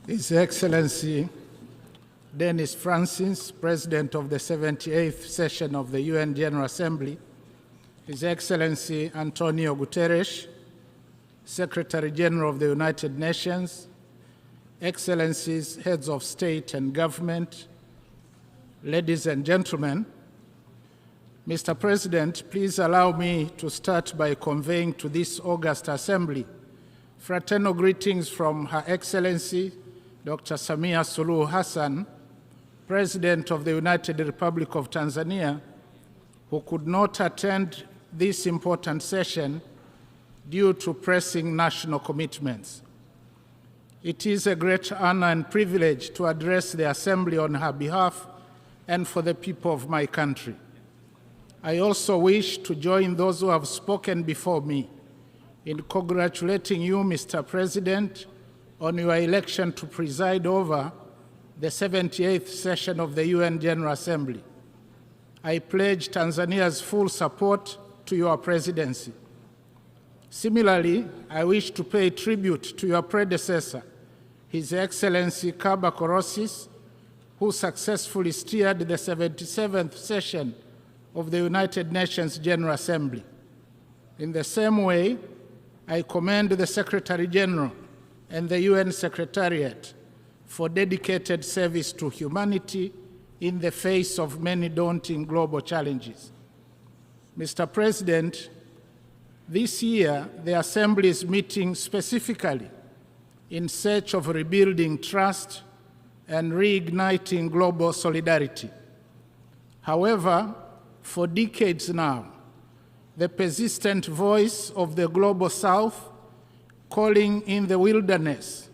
His Excellency Denis Francis, President of the 78th session of the UN General Assembly, His Excellency Antonio Guterres, Secretary General of the United Nations, Excellencies, Heads of State and Government, ladies and gentlemen, Mr. President, please allow me to start by conveying to this august assembly fraternal greetings from Her Excellency Dr. Samia Suluhu Hassan, President of the United Republic of Tanzania, who could not attend this important session due to pressing national commitments. It is a great honor and privilege to address the Assembly on her behalf and for the people of my country. I also wish to join those who have spoken before me in congratulating you, Mr. President, on your election to preside over the 78th session of the UN General Assembly. I pledge Tanzania's full support to your presidency. Similarly, I wish to pay tribute to your predecessor, His Excellency Kaba Korosis, who successfully steered the 77th session of the United Nations General Assembly. In the same way, I commend the Secretary General and the UN Secretariat for dedicated service to humanity in the face of many daunting global challenges. Mr. President, this year the Assembly is meeting specifically in search of rebuilding trust and reigniting global solidarity. However, for decades now, the persistent voice of the Global South calling in the wilderness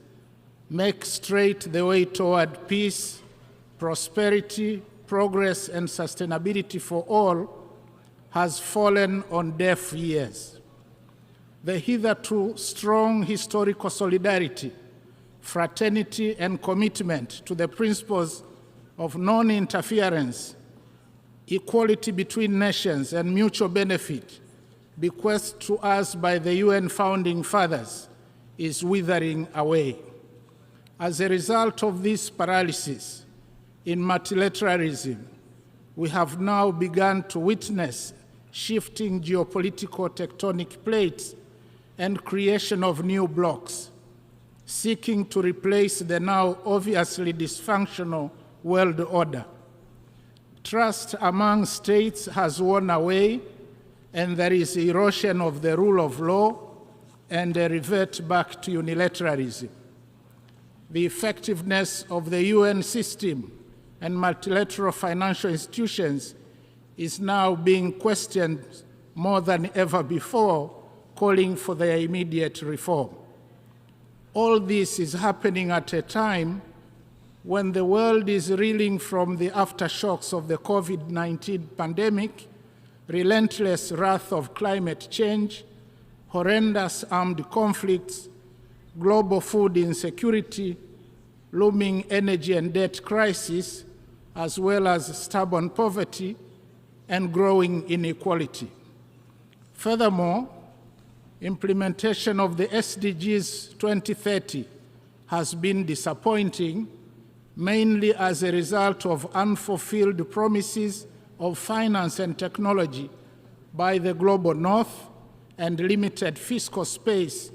make straight the way toward peace, prosperity, progress, and sustainability for all has fallen on deaf ears. The hitherto strong historical solidarity, fraternity, and commitment to the principles of non-interference, equality between nations, and mutual benefit bequeathed to us by the UN founding fathers is withering away. As a result of this paralysis in multilateralism, we have now begun to witness shifting geopolitical tectonic plates and creation of new blocs, seeking to replace the now obviously dysfunctional world order. Trust among states has worn away, and there is erosion of the rule of law and a revert back to unilateralism. The effectiveness of the UN system and multilateral financial institutions is now being questioned more than ever before, calling for their immediate reform. All this is happening at a time when the world is reeling from the aftershocks of the COVID-19 pandemic, relentless wrath of climate change, horrendous armed conflicts, global food insecurity, looming energy and debt crisis, as well as stubborn poverty and growing inequality. Furthermore, implementation of the SDGs 2030 has been disappointing, mainly as a result of unfulfilled promises of finance and technology by the global north and limited fiscal space